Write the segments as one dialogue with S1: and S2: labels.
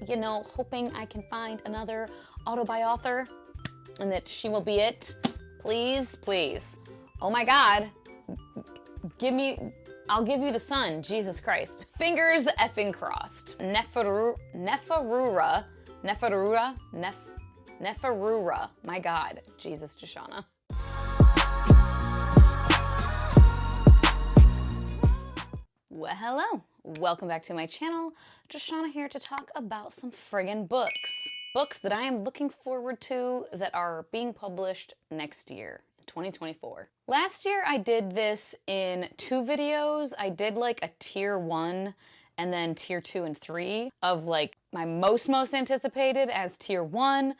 S1: you know, hoping I can find another auto-buy author and that she will be it. Please, please. Oh my God. I'll give you the sun, Jesus Christ. Fingers effing crossed. Neferura. My God, Jesus, Joshana. Well, hello. Welcome back to my channel. Joshana here to talk about some friggin' books. Books that I am looking forward to that are being published next year, 2024. Last year I did this in 2 videos. I did like a tier 1 and then tier 2 and 3 of like my most anticipated as tier 1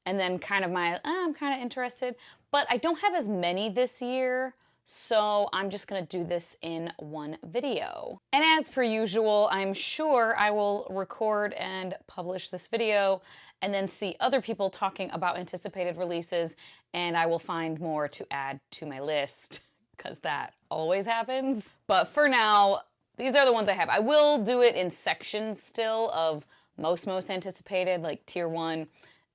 S1: and then kind of my, I'm kind of interested. But I don't have as many this year, so I'm just gonna do this in one video. And as per usual, I'm sure I will record and publish this video and then see other people talking about anticipated releases, and I will find more to add to my list, because that always happens. But for now, these are the ones I have. I will do it in sections still of most anticipated, like tier 1,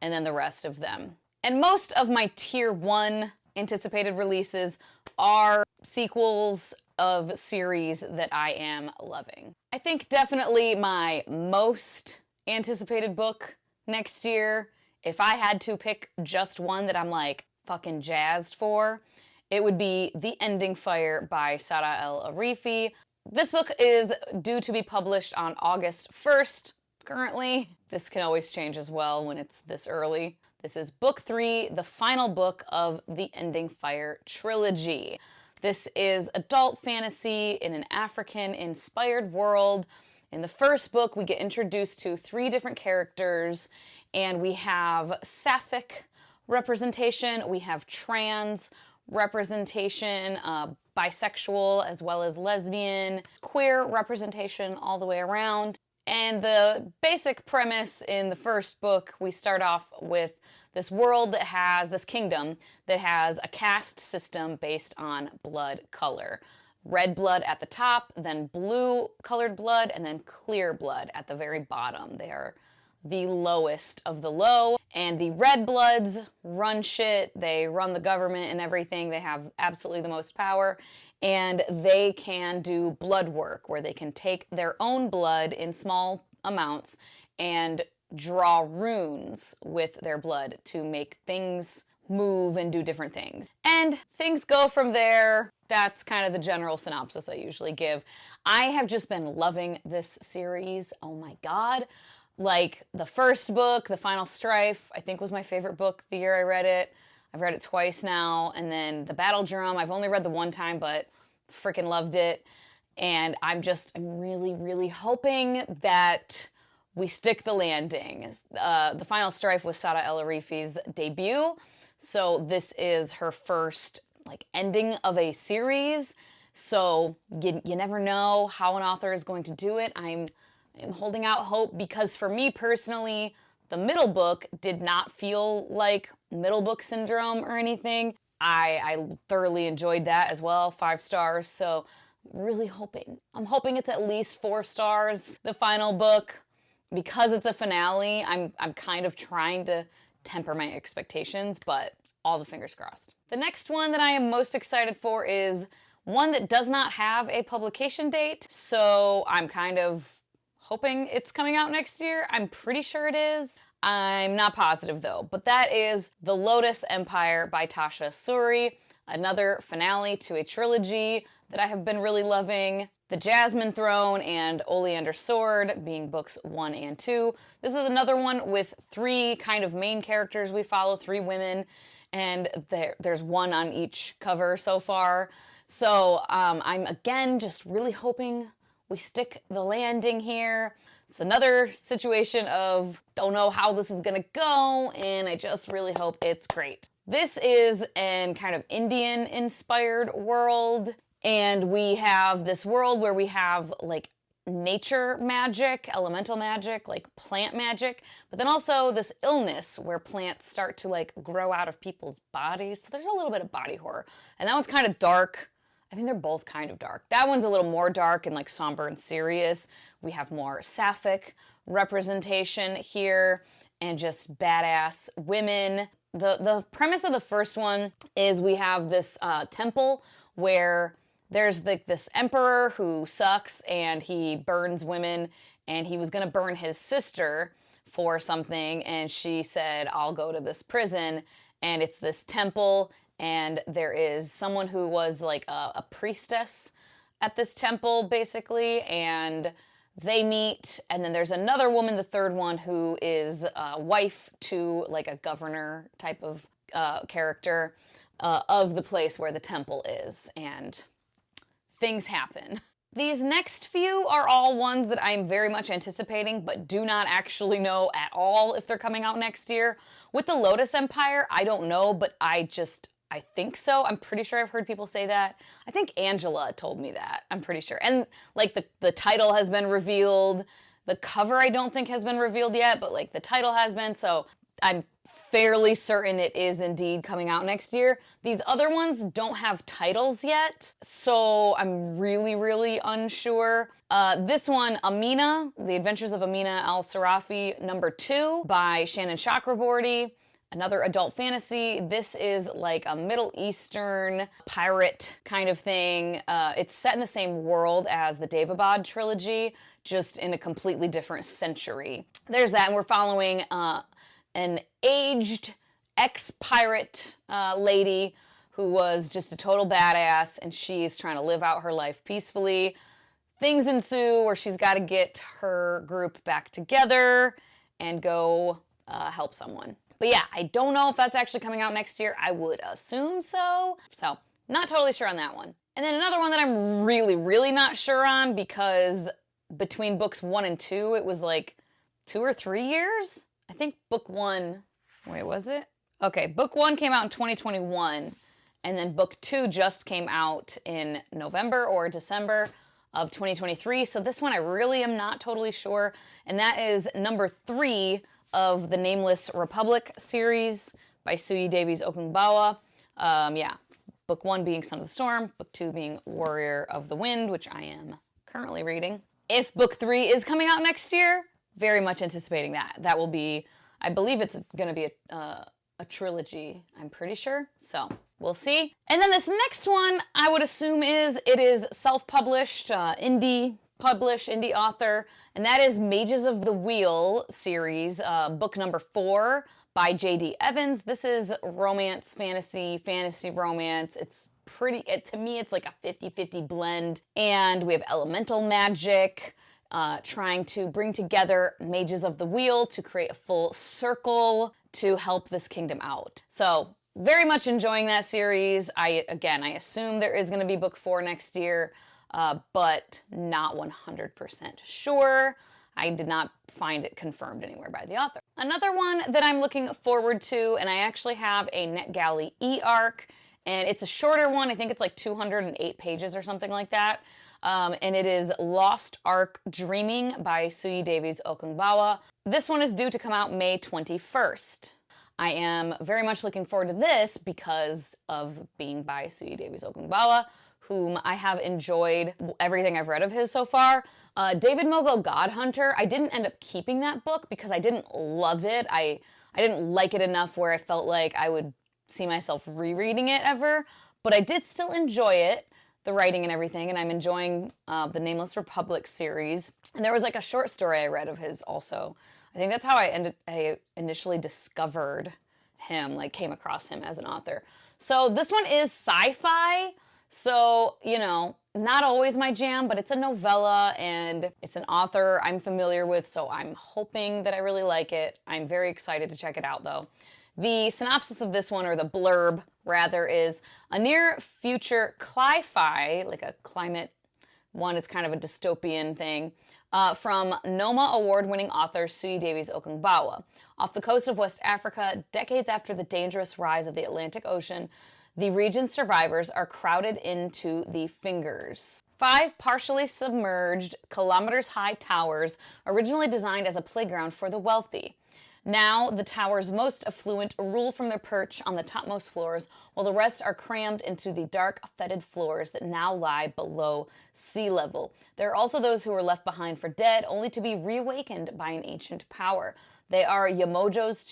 S1: and then the rest of them. And most of my tier 1 anticipated releases are sequels of series that I am loving. I think definitely my most anticipated book next year, if I had to pick just one that I'm like fucking jazzed for, it would be The Ending Fire by Sara El Arifi. This book is due to be published on August 1st currently. This can always change as well when it's this early. This is book 3, the final book of the Ending Fire trilogy. This is adult fantasy in an African-inspired world. In the first book, we get introduced to 3 different characters, and we have sapphic representation, we have trans representation, bisexual as well as lesbian, queer representation all the way around. And the basic premise in the first book, we start off with this world that has, this kingdom that has a caste system based on blood color. Red blood at the top, then blue colored blood, and then clear blood at the very bottom. They are the lowest of the low. And the red bloods run shit, they run the government and everything, they have absolutely the most power. And they can do blood work, where they can take their own blood in small amounts and draw runes with their blood to make things move and do different things. And things go from there. That's kind of the general synopsis I usually give. I have just been loving this series. Oh my God. Like the first book, The Final Strife, I think was my favorite book the year I read it. I've read it twice now. And then The Battle Drum, I've only read the one time, but freaking loved it. And I'm really hoping that we stick the landing. The Final Strife was Sara El Arifi's debut. So this is her first like ending of a series. So you never know how an author is going to do it. I'm holding out hope, because for me personally, the middle book did not feel like middle book syndrome or anything. I thoroughly enjoyed that as well, 5 stars. So really hoping. I'm hoping it's at least 4 stars, the final book. Because it's a finale, I'm kind of trying to temper my expectations, but all the fingers crossed. The next one that I am most excited for is one that does not have a publication date, so I'm kind of hoping it's coming out next year. I'm pretty sure it is. I'm not positive though, but that is The Lotus Empire by Tasha Suri, another finale to a trilogy that I have been really loving. The Jasmine Throne and Oleander Sword being books 1 and 2. This is another one with 3 kind of main characters we follow, 3 women, and there's 1 on each cover so far. So I'm again just really hoping we stick the landing here. It's another situation of don't know how this is gonna go, and I just really hope it's great. This is an kind of Indian-inspired world. And we have this world where we have like nature magic, elemental magic, like plant magic, but then also this illness where plants start to like grow out of people's bodies. So there's a little bit of body horror. And that one's kind of dark. I mean, they're both kind of dark. That one's a little more dark and like somber and serious. We have more sapphic representation here and just badass women. The premise of the first one is we have this temple where there's this emperor who sucks and he burns women, and he was going to burn his sister for something, and she said, I'll go to this prison, and it's this temple, and there is someone who was like a priestess at this temple, basically, and they meet, and then there's another woman, the third one, who is wife to like a governor type of character of the place where the temple is, and things happen. These next few are all ones that I'm very much anticipating, but do not actually know at all if they're coming out next year. With the Lotus Empire, I don't know, but I think so. I'm pretty sure I've heard people say that. I think Angela told me that. I'm pretty sure. And like the title has been revealed. The cover I don't think has been revealed yet, but like the title has been, so I'm fairly certain it is indeed coming out next year. These other ones don't have titles yet, so I'm really, really unsure. This one, Amina, The Adventures of Amina Al-Sarafi, #2 by Shannon Chakraborty. Another adult fantasy. This is like a Middle Eastern pirate kind of thing. It's set in the same world as the Daevabad trilogy, just in a completely different century. There's that, and we're following an aged ex-pirate lady who was just a total badass, and she's trying to live out her life peacefully. Things ensue where she's got to get her group back together and go help someone. But yeah, I don't know if that's actually coming out next year. I would assume so. So, not totally sure on that one. And then another one that I'm really, really not sure on, because between books 1 and 2, it was like 2 or 3 years? I think book 1, wait, was it? Okay, book 1 came out in 2021, and then book 2 just came out in November or December of 2023. So this one I really am not totally sure. And that is #3 of the Nameless Republic series by Suyi Davies Okungbawa. Yeah, book 1 being Son of the Storm, book 2 being Warrior of the Wind, which I am currently reading. If book 3 is coming out next year, very much anticipating that. That will be, I believe it's going to be a trilogy, I'm pretty sure. So we'll see. And then this next one, I would assume it is self-published, indie author, and that is Mages of the Wheel series, book #4 by J.D. Evans. This is romance, fantasy romance. It's pretty, to me, it's like a 50-50 blend. And we have elemental magic, trying to bring together Mages of the Wheel to create a full circle to help this kingdom out. So very much enjoying that series. I assume there is going to be book 4 next year, but not 100% sure. I did not find it confirmed anywhere by the author. Another one that I'm looking forward to, and I actually have a NetGalley e-arc, and it's a shorter one. I think it's like 208 pages or something like that. And it is Lost Ark Dreaming by Suyi Davies Okungbawa. This one is due to come out May 21st. I am very much looking forward to this because of being by Suyi Davies Okungbawa, whom I have enjoyed everything I've read of his so far. David Mogo Godhunter, I didn't end up keeping that book because I didn't love it. I didn't like it enough where I felt like I would see myself rereading it ever, but I did still enjoy it, the writing and everything, and I'm enjoying the Nameless Republic series. And there was like a short story I read of his also. I think that's how I initially discovered him, like came across him as an author. So this one is sci-fi, so, you know, not always my jam, but it's a novella and it's an author I'm familiar with, so I'm hoping that I really like it. I'm very excited to check it out though. The synopsis of this one, or the blurb rather, is a near future cli-fi, like a climate one, it's kind of a dystopian thing, from NOMA award-winning author Suyi Davies Okungbawa. Off the coast of West Africa, decades after the dangerous rise of the Atlantic Ocean, the region's survivors are crowded into the Fingers. 5 partially submerged, kilometers-high towers, originally designed as a playground for the wealthy. Now, the tower's most affluent rule from their perch on the topmost floors, while the rest are crammed into the dark, fetid floors that now lie below sea level. There are also those who were left behind for dead, only to be reawakened by an ancient power. They are Yamoja's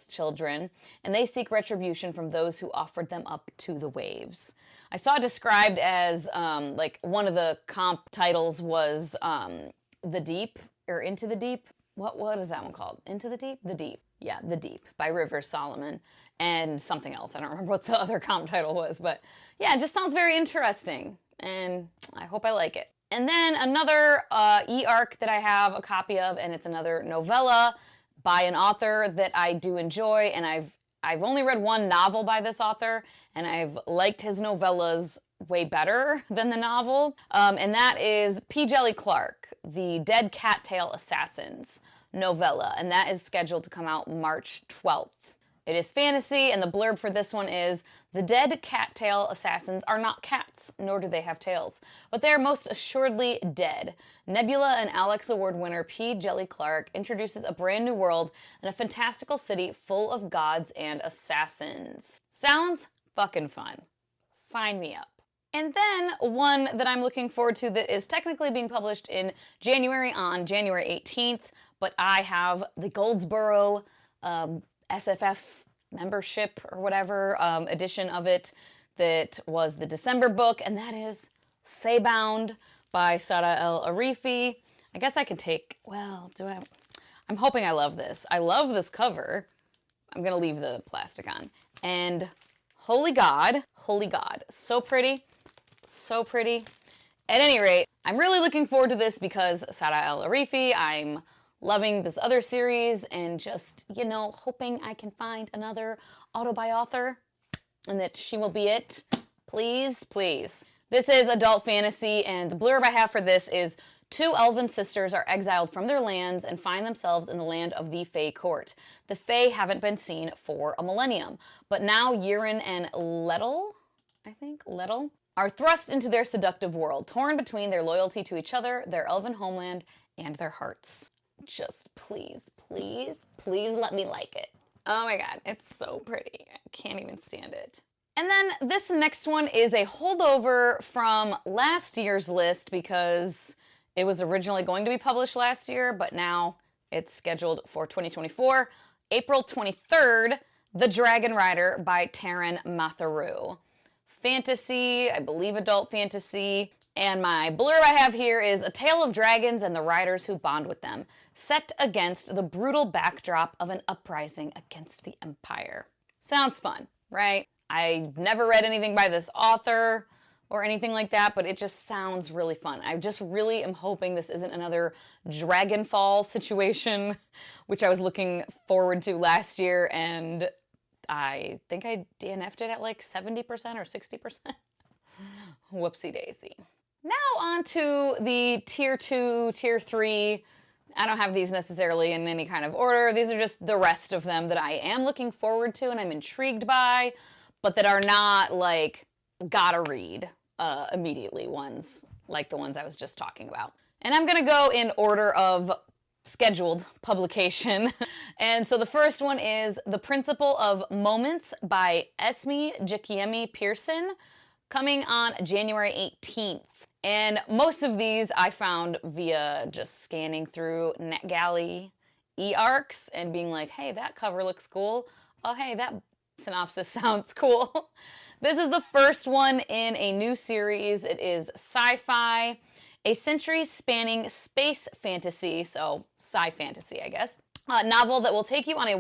S1: children, and they seek retribution from those who offered them up to the waves. I saw it described as, like, one of the comp titles was The Deep, or Into the Deep. What is that one called? Into the Deep? The Deep. Yeah, The Deep by Rivers Solomon and something else. I don't remember what the other comp title was, but yeah, it just sounds very interesting, and I hope I like it. And then another e-arc that I have a copy of, and it's another novella by an author that I do enjoy, and I've only read one novel by this author, and I've liked his novellas way better than the novel, and that is P. Djeli Clark, The Dead Cattail Assassins novella, and that is scheduled to come out March 12th. It is fantasy, and the blurb for this one is, the dead cattail assassins are not cats, nor do they have tails, but they are most assuredly dead. Nebula and Alex Award winner P. Djeli Clark introduces a brand new world and a fantastical city full of gods and assassins. Sounds fucking fun. Sign me up. And then one that I'm looking forward to that is technically being published in January on January 18th, but I have the Goldsboro SFF membership or whatever edition of it that was the December book, and that is Feybound by Sada El Arifi. I guess I could take, well, I'm hoping I love this. I love this cover. I'm gonna leave the plastic on. And holy God, so pretty, so pretty. At any rate, I'm really looking forward to this because Sada El Arifi, I'm loving this other series and just, you know, hoping I can find another author and that she will be it. Please, please. This is adult fantasy, and the blurb I have for this is, two elven sisters are exiled from their lands and find themselves in the land of the Fae Court. The Fae haven't been seen for a millennium, but now Yirin and Lettel are thrust into their seductive world, torn between their loyalty to each other, their elven homeland, and their hearts. Just please, please, please let me like it. Oh my God, it's so pretty. I can't even stand it. And then this next one is a holdover from last year's list because it was originally going to be published last year, but now it's scheduled for 2024. April 23rd, The Dragon Rider by Taran Matharu. Fantasy, I believe adult fantasy. And my blurb I have here is a tale of dragons and the riders who bond with them, set against the brutal backdrop of an uprising against the Empire. Sounds fun, right? I've never read anything by this author or anything like that, but it just sounds really fun. I just really am hoping this isn't another Dragonfall situation, which I was looking forward to last year, and I think I DNF'd it at like 70% or 60%. Whoopsie daisy. Now on to the tier 2, tier 3. I don't have these necessarily in any kind of order. These are just the rest of them that I am looking forward to and I'm intrigued by, but that are not like gotta read immediately ones like the ones I was just talking about. And I'm gonna go in order of scheduled publication. And so the first one is The Principle of Moments by Esme Jakiemi Pearson, coming on January 18th. And most of these I found via just scanning through NetGalley e-arcs and being like, hey, that cover looks cool. Oh, hey, that synopsis sounds cool. This is the first one in a new series. It is sci-fi, a century-spanning space fantasy, so sci-fantasy, I guess, a novel that will take you on a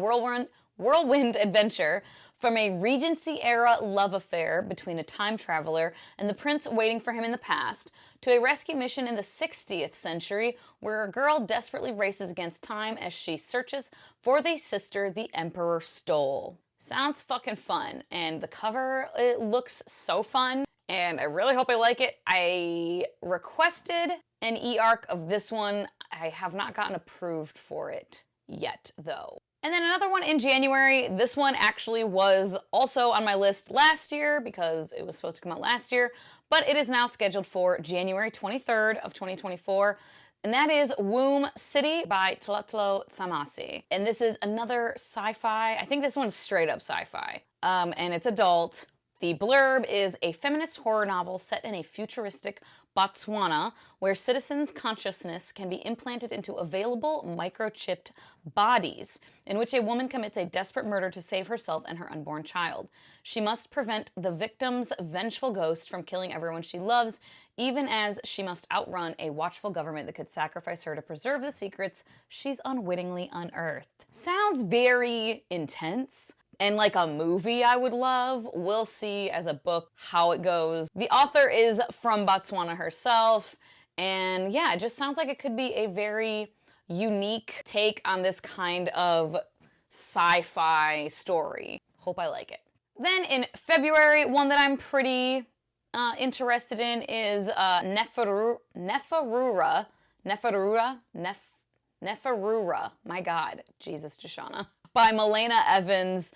S1: whirlwind adventure from a Regency-era love affair between a time traveler and the prince waiting for him in the past, to a rescue mission in the 60th century where a girl desperately races against time as she searches for the sister the Emperor stole. Sounds fucking fun, and the cover, it looks so fun, and I really hope I like it. I requested an e-arc of this one. I have not gotten approved for it yet, though. And then another one in January. This one actually was also on my list last year because it was supposed to come out last year, but it is now scheduled for January 23rd of 2024. and that is Womb City by Tlatlo Tsamasi. And this is another sci-fi. I think this one's straight up sci-fi, and it's adult. The blurb is a feminist horror novel set in a futuristic Botswana where citizens' consciousness can be implanted into available microchipped bodies, in which a woman commits a desperate murder to save herself and her unborn child. She must prevent the victim's vengeful ghost from killing everyone she loves, even as she must outrun a watchful government that could sacrifice her to preserve the secrets she's unwittingly unearthed. Sounds very intense. And like a movie I would love. We'll see as a book how it goes. The author is from Botswana herself, and yeah, it just sounds like it could be a very unique take on this kind of sci-fi story. Hope I like it. Then in February, one that I'm pretty interested in is Neferura. My God, Jesus, Joshana. By Milena Evans,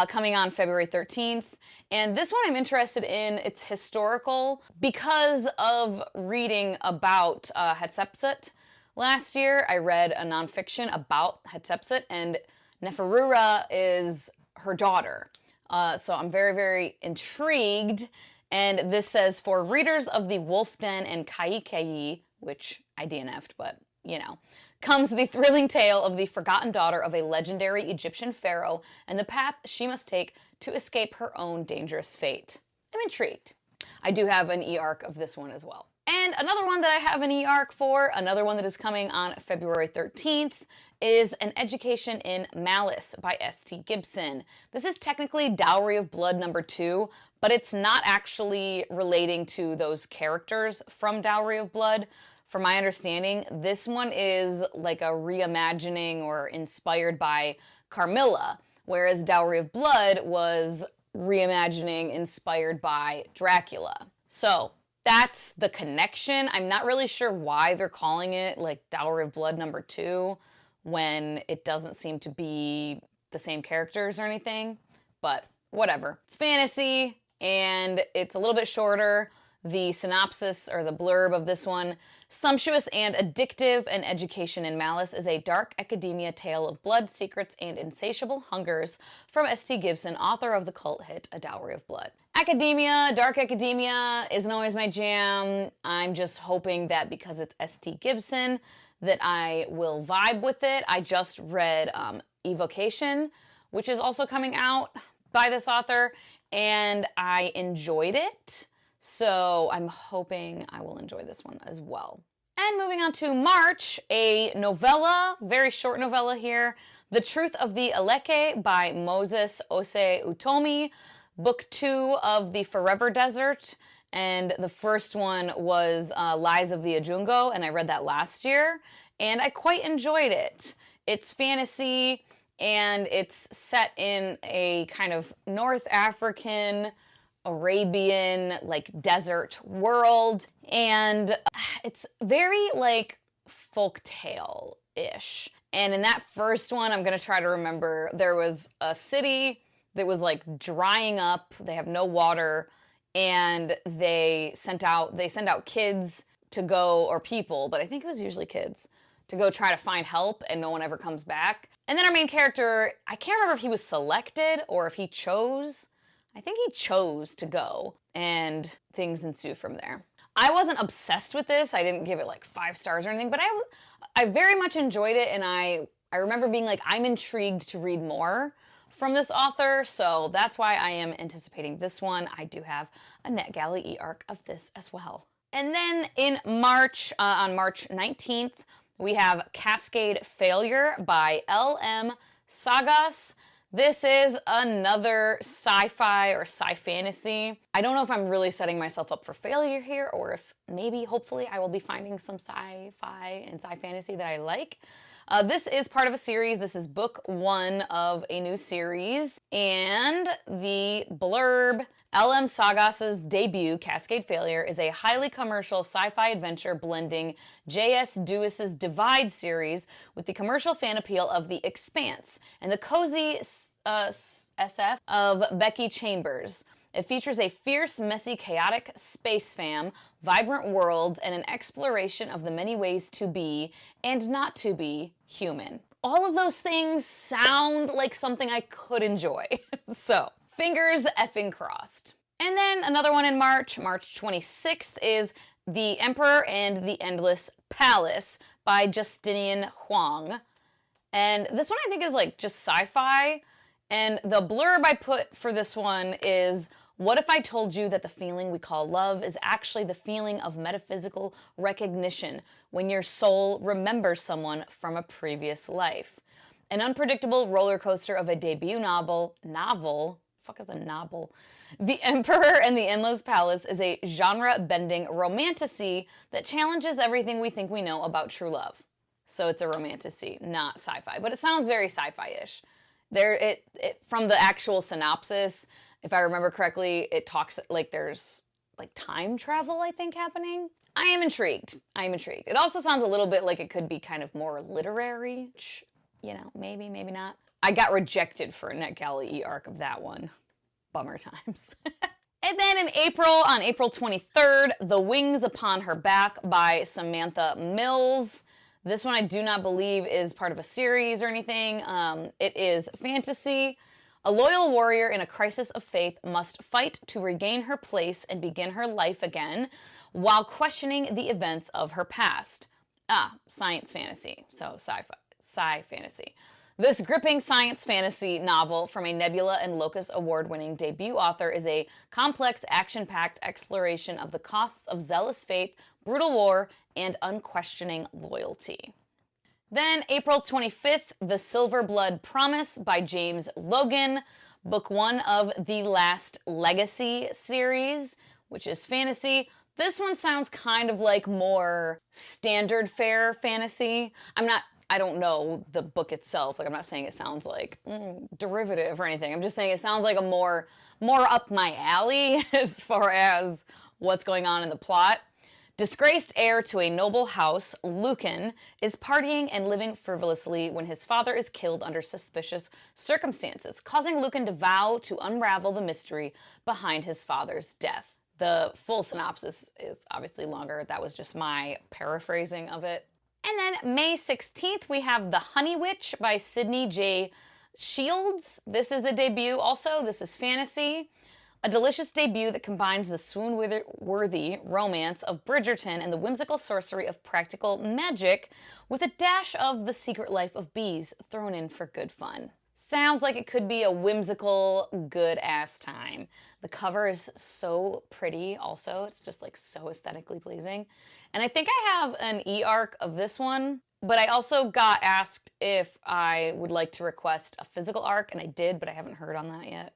S1: coming on February 13th. And this one I'm interested in. It's historical because of reading about Hatshepsut. Last year, I read a nonfiction about Hatshepsut, and Neferura is her daughter. So I'm very, very intrigued. And this says, for readers of the Wolf Den and Kaikei, which I DNF'd, but you know, comes the thrilling tale of the forgotten daughter of a legendary Egyptian pharaoh and the path she must take to escape her own dangerous fate. I'm intrigued. I do have an e-arc of this one as well. And another one that I have an e-arc for, another one that is coming on February 13th, is An Education in Malice by S.T. Gibson. This is technically Dowry of Blood #2, but it's not actually relating to those characters from Dowry of Blood. From my understanding, this one is like a reimagining or inspired by Carmilla, whereas Dowry of Blood was reimagining inspired by Dracula. So that's the connection. I'm not really sure why they're calling it like Dowry of Blood #2 when it doesn't seem to be the same characters or anything, but whatever. It's fantasy and it's a little bit shorter. The synopsis or the blurb of this one: sumptuous and addictive, An Education in Malice is a dark academia tale of blood, secrets, and insatiable hungers from S.T. Gibson, author of the cult hit A Dowry of Blood. Academia, dark academia isn't always my jam. I'm just hoping that because it's S.T. Gibson that I will vibe with it. I just read Evocation, which is also coming out by this author, and I enjoyed it. So I'm hoping I will enjoy this one as well. And moving on to March, a novella, very short novella here, The Truth of the Eleke by Moses Ose Utomi, book 2 of The Forever Desert, and the first one was Lies of the Ajungo, and I read that last year, and I quite enjoyed it. It's fantasy, and it's set in a kind of North African, Arabian, like desert world, and it's very like folktale-ish. And in that first one, I'm gonna try to remember, there was a city that was like drying up, they have no water, and they send out kids to go, or people, but I think it was usually kids, to go try to find help, and no one ever comes back. And then our main character, I can't remember if he was selected or if he chose. I think he chose to go, and things ensue from there. I wasn't obsessed with this. I didn't give it like 5 stars or anything, but I very much enjoyed it, and I remember being like, I'm intrigued to read more from this author, so that's why I am anticipating this one. I do have a NetGalley e-arc of this as well. And then in March, on March 19th, we have Cascade Failure by L.M. Sagas. This is another sci-fi or sci-fantasy. I don't know if I'm really setting myself up for failure here, or if maybe, hopefully, I will be finding some sci-fi and sci-fantasy that I like. This is part of a series. This is book 1 of a new series. And the blurb: L.M. Sagas's debut, Cascade Failure, is a highly commercial sci-fi adventure blending J.S. Dewis's Divide series with the commercial fan appeal of The Expanse and the cozy SF of Becky Chambers. It features a fierce, messy, chaotic space fam, vibrant worlds, and an exploration of the many ways to be, and not to be, human. All of those things sound like something I could enjoy. So, fingers effing crossed. And then another one in March 26th, is The Emperor and the Endless Palace by Justinian Huang. And this one I think is like just sci-fi. And the blurb I put for this one is, what if I told you that the feeling we call love is actually the feeling of metaphysical recognition when your soul remembers someone from a previous life? An unpredictable roller coaster of a debut novel, fuck is a novel? The Emperor and the Endless Palace is a genre-bending romantasy that challenges everything we think we know about true love. So it's a romantasy, not sci-fi, but it sounds very sci-fi-ish. From the actual synopsis, if I remember correctly, it talks like there's like time travel, I think, happening. I am intrigued. It also sounds a little bit like it could be kind of more literary, you know, maybe not. I got rejected for a NetGalley e-arc of that one. Bummer times. And then in April, on April 23rd, The Wings Upon Her Back by Samantha Mills. This one I do not believe is part of a series or anything. It is fantasy. A loyal warrior in a crisis of faith must fight to regain her place and begin her life again while questioning the events of her past. Science fantasy. So sci-fantasy. This gripping science fantasy novel from a Nebula and Locus Award-winning debut author is a complex, action-packed exploration of the costs of zealous faith, brutal war, and unquestioning loyalty. Then, April 25th, The Silver Blood Promise by James Logan, book 1 of the Last Legacy series, which is fantasy. This one sounds kind of like more standard fare fantasy. I don't know the book itself. Like, I'm not saying it sounds like derivative or anything. I'm just saying it sounds like a more up my alley as far as what's going on in the plot. Disgraced heir to a noble house, Lucan is partying and living frivolously when his father is killed under suspicious circumstances, causing Lucan to vow to unravel the mystery behind his father's death. The full synopsis is obviously longer. That was just my paraphrasing of it. And then May 16th, we have The Honey Witch by Sydney J. Shields. This is a debut also. This is fantasy. A delicious debut that combines the swoon-worthy romance of Bridgerton and the whimsical sorcery of practical magic with a dash of The Secret Life of Bees thrown in for good fun. Sounds like it could be a whimsical, good-ass time. The cover is so pretty also. It's just like so aesthetically pleasing. And I think I have an e-arc of this one, but I also got asked if I would like to request a physical arc, and I did, but I haven't heard on that yet.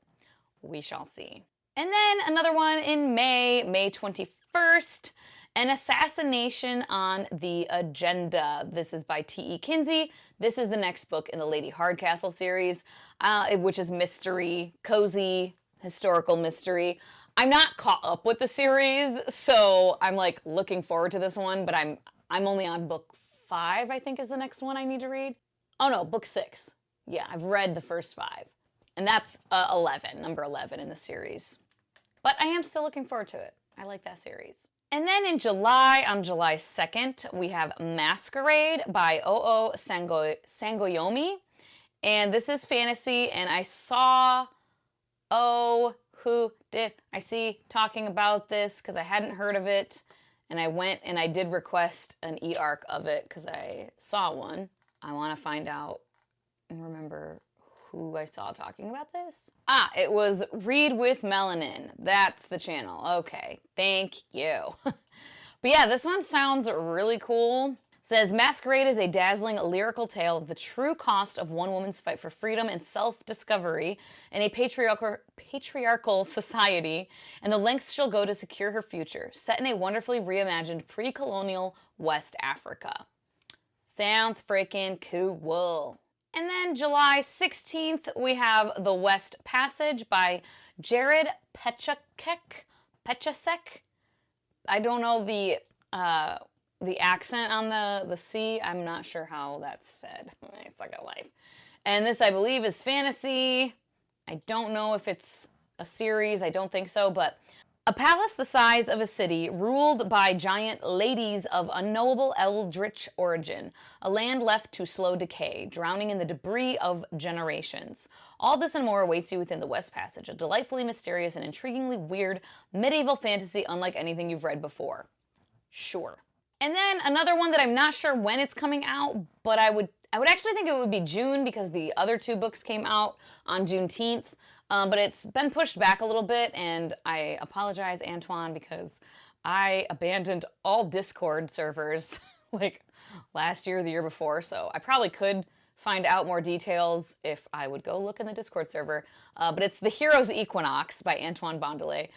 S1: We shall see. And then another one in May 21st, An Assassination on the Agenda. This is by T.E. Kinsey. This is the next book in the Lady Hardcastle series, which is mystery, cozy, historical mystery. I'm not caught up with the series, so I'm like looking forward to this one, but I'm only on book 5, I think is the next one I need to read. Oh no, book 6. Yeah, I've read the first 5. And that's number 11 in the series. But I am still looking forward to it. I like that series. And then in July, on July 2nd, we have Masquerade by O.O. Sangoyomi. And this is fantasy, and I saw, who did I see talking about this because I hadn't heard of it. And I went and I did request an e-arc of it because I saw one. I want to find out and remember who I saw talking about this. It was Read with Melanin. That's the channel. Okay, thank you. But yeah, this one sounds really cool. Says, Masquerade is a dazzling lyrical tale of the true cost of one woman's fight for freedom and self-discovery in a patriarchal society, and the lengths she'll go to secure her future, set in a wonderfully reimagined pre-colonial West Africa. Sounds freaking cool. And then July 16th, we have The West Passage by Jared Pechacek. I don't know the accent on the C. I'm not sure how that's said. I suck at life. And this, I believe, is fantasy. I don't know if it's a series. I don't think so, but a palace the size of a city, ruled by giant ladies of unknowable eldritch origin. A land left to slow decay, drowning in the debris of generations. All this and more awaits you within the West Passage, a delightfully mysterious and intriguingly weird medieval fantasy unlike anything you've read before. Sure. And then another one that I'm not sure when it's coming out, but I would actually think it would be June because the other two books came out on Juneteenth. But it's been pushed back a little bit, and I apologize, Antoine, because I abandoned all Discord servers like last year or the year before, so I probably could find out more details if I would go look in the Discord server. But it's The Hero's Equinox by Antoine Bondelet,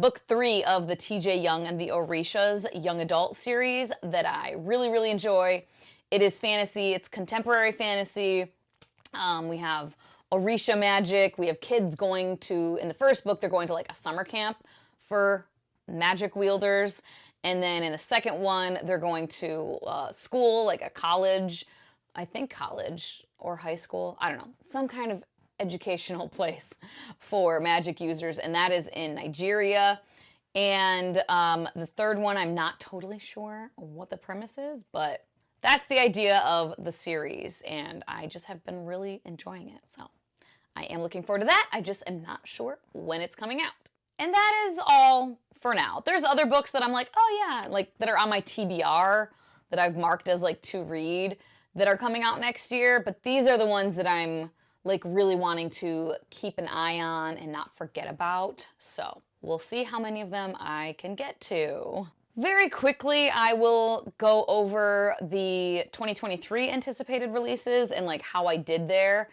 S1: book 3 of the T.J. Young and the Orishas young adult series that I really, really enjoy. It is fantasy. It's contemporary fantasy. We have Orisha magic. We have kids going to, in the first book, they're going to like a summer camp for magic wielders. And then in the second one, they're going to school, like a college, I think college or high school. I don't know, some kind of educational place for magic users. And that is in Nigeria. And the third one, I'm not totally sure what the premise is, but that's the idea of the series. And I just have been really enjoying it. So I am looking forward to that. I just am not sure when it's coming out. And that is all for now. There's other books that I'm like, oh yeah, like that are on my TBR that I've marked as like to read that are coming out next year. But these are the ones that I'm like really wanting to keep an eye on and not forget about. So we'll see how many of them I can get to. Very quickly, I will go over the 2023 anticipated releases and like how I did there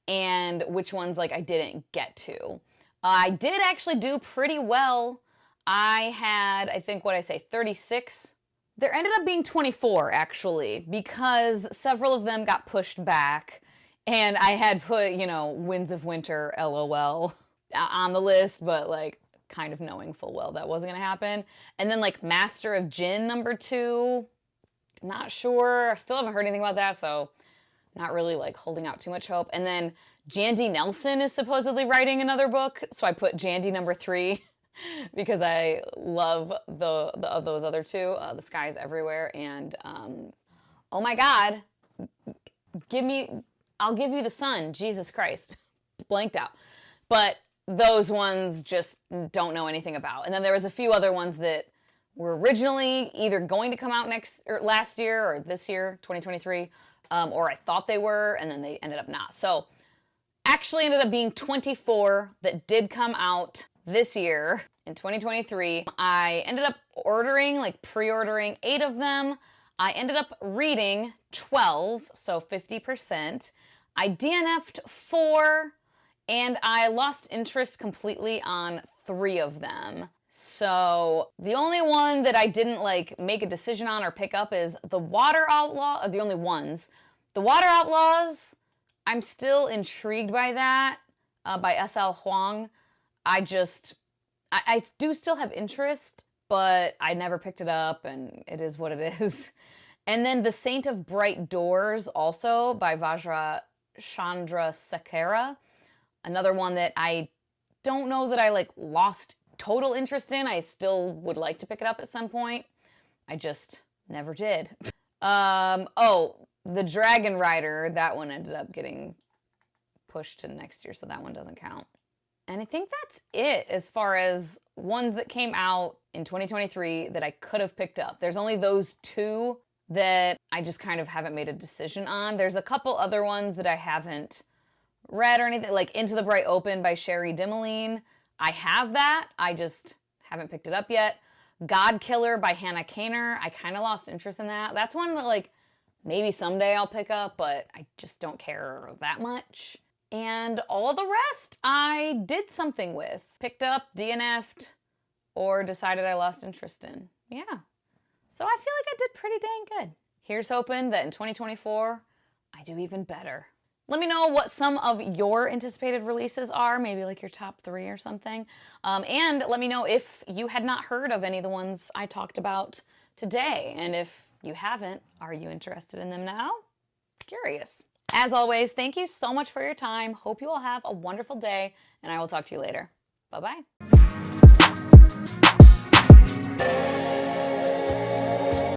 S1: and which ones like I didn't get to. I did actually do pretty well. I had, I think, 36? There ended up being 24, actually, because several of them got pushed back, and I had put, you know, Winds of Winter, LOL, on the list, but, like, kind of knowing full well that wasn't gonna happen. And then, like, Master of Jinn, #2, not sure. I still haven't heard anything about that, so not really like holding out too much hope. And then Jandy Nelson is supposedly writing another book, so I put Jandy #3 because I love those other two, The Sky's Everywhere and oh my God, I'll give you the sun, Jesus Christ, blanked out. But those ones just don't know anything about. And then there was a few other ones that were originally either going to come out last year or this year, 2023. Or I thought they were, and then they ended up not. So actually ended up being 24 that did come out this year in 2023. I ended up pre-ordering 8 of them. I ended up reading 12, so 50%. I DNF'd 4, and I lost interest completely on 3 of them. So the only one that I didn't like make a decision on or pick up is The Water Outlaw, the only ones. The Water Outlaws, I'm still intrigued by that, by S.L. Huang. I do still have interest, but I never picked it up, and it is what it is. And then The Saint of Bright Doors, also by Vajra Chandrasekhara. Another one that I don't know that I like lost total interest in. I still would like to pick it up at some point. I just never did. Oh, The Dragon Rider, that one ended up getting pushed to next year, so that one doesn't count. And I think that's it as far as ones that came out in 2023 that I could have picked up. There's only those 2 that I just kind of haven't made a decision on. There's a couple other ones that I haven't read or anything, like Into the Bright Open by Sherry Dimeline. I have that. I just haven't picked it up yet. God Killer by Hannah Kaner. I kind of lost interest in that. That's one that like maybe someday I'll pick up, but I just don't care that much. And all the rest I did something with. Picked up, DNF'd, or decided I lost interest in. Yeah. So I feel like I did pretty dang good. Here's hoping that in 2024, I do even better. Let me know what some of your anticipated releases are, maybe like your top 3 or something. And let me know if you had not heard of any of the ones I talked about today. And if you haven't, are you interested in them now? Curious. As always, thank you so much for your time. Hope you all have a wonderful day, and I will talk to you later. Bye-bye.